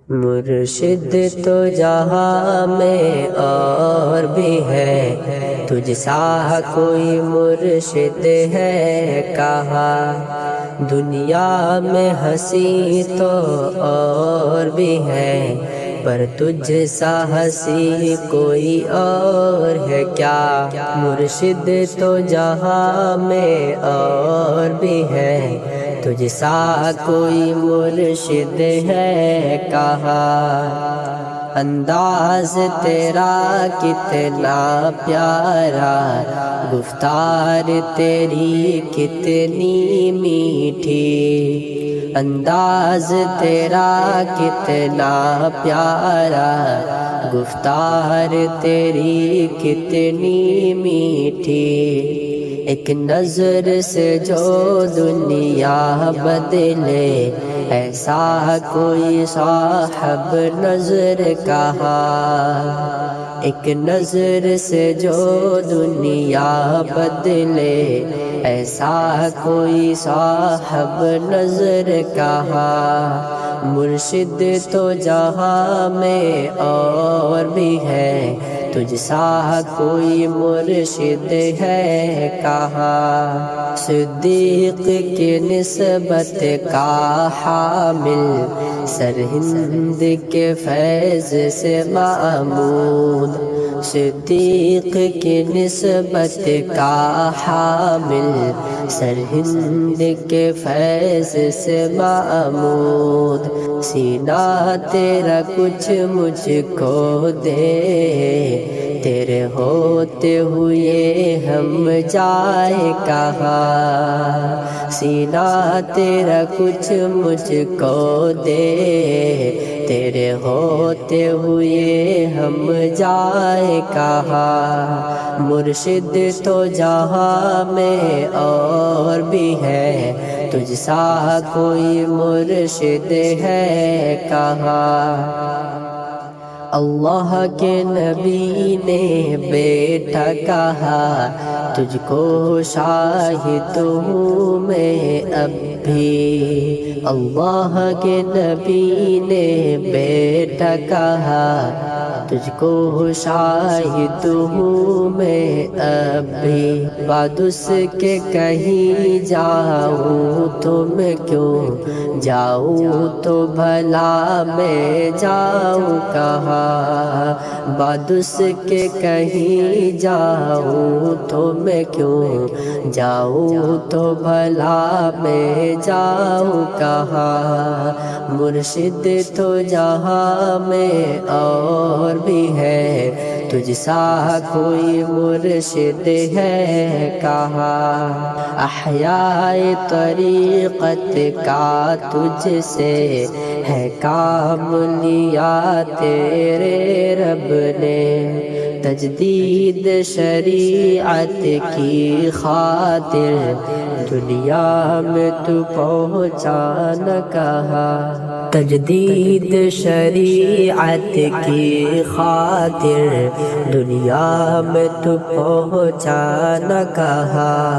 مرشد تو جہاں میں اور بھی ہے، تجھ سا کوئی مرشد ہے کہاں؟ دنیا میں ہنسی تو اور بھی ہے، پر تجھ سا ہنسی کوئی اور ہے کیا؟ مرشد تو جہاں میں اور بھی ہے، تجھ سا کوئی مرشد ہے کہاں؟ انداز تیرا کتنا پیارا، گفتار تیری کتنی میٹھی، انداز تیرا کتنا پیارا، گفتار تیری کتنی میٹھی، ایک نظر سے جو دنیا بدلے، ایسا کوئی صاحب نظر کہاں؟ ایک نظر سے جو دنیا بدلے، ایسا کوئی صاحب نظر کہاں؟ مرشد تو جہاں میں اور بھی ہے، تجھ سا کوئی مرشد ہے کہاں؟ صدیق کی نسبت کا حامل، سرہند کے فیض سے معمود، صدیق کی نسبت کا حامل، سرہند کے فیض سے معمود، سینہ تیرا کچھ مجھ کو دے، تیرے ہوتے ہوئے ہم جائے کہاں؟ سینہ تیرا کچھ مجھ کو دے، تیرے ہوتے ہوئے ہم جائے کہاں؟ مرشد تو جہاں میں اور بھی ہے، تجھ سا کوئی مرشد ہے کہاں؟ اللہ کے نبی نے بیٹا کہا، تجھ کو شاہد ہوں میں اب بھی، اللہ کے نبی نے بیٹا کہا، تجھ کو شاہد ہوں میں اب بھی، بعد اس کے کہیں جاؤں تو میں کیوں جاؤں، تو بھلا میں جاؤں کہاں؟ بعد اس کے کہیں جاؤں تو میں کیوں جاؤں، تو بھلا میں جاؤں کہاں؟ مرشد تو جہاں میں اور بھی ہے، تجھ سا کوئی مرشد ہے کہاں؟ احیاء طریقت کا تجھ سے ہے کام لیا تیرے رب نے، تجدید شریعت کی خاطر دنیا میں تو پہنچا نہ کہاں؟ تجدید شریعت کی خاطر دنیا میں تو پہنچا نہ کہاں؟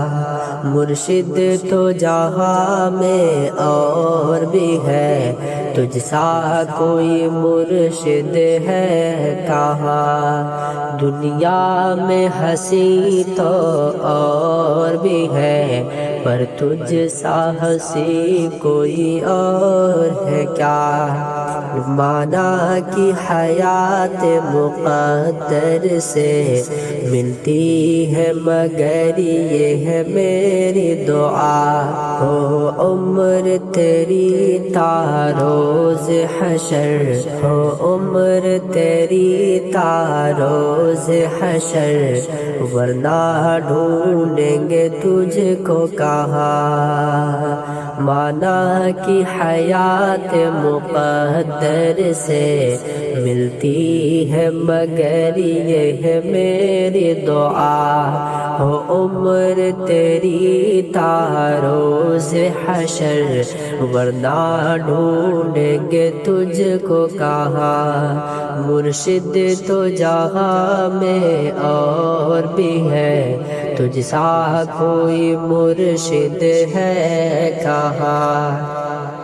مرشد تو جہاں میں اور بھی ہے، تجھ سا کوئی مرشد ہے کہاں؟ دنیا میں ہنسی تو اور بھی ہے، پر تجھ سا ہنسی کوئی اور ہے کیا؟ مانا کی حیات مقدر سے ملتی ہے، مگر یہ ہے میری دعا، ہو عمر تیری تا روز حشر، ہو عمر تیری تا روز حشر، ورنہ ڈھونڈیں گے تجھ کو کہاں؟ مانا کی حیات مقدر سے ملتی ہے، مگر یہ ہے میری دعا، ہو عمر تیری تا روز حشر، ورنہ ڈھونڈیں گے تجھ کو کہاں؟ مرشد تو جہاں میں اور بھی ہے، تجھ سا کوئی مرشد ہے کہاں؟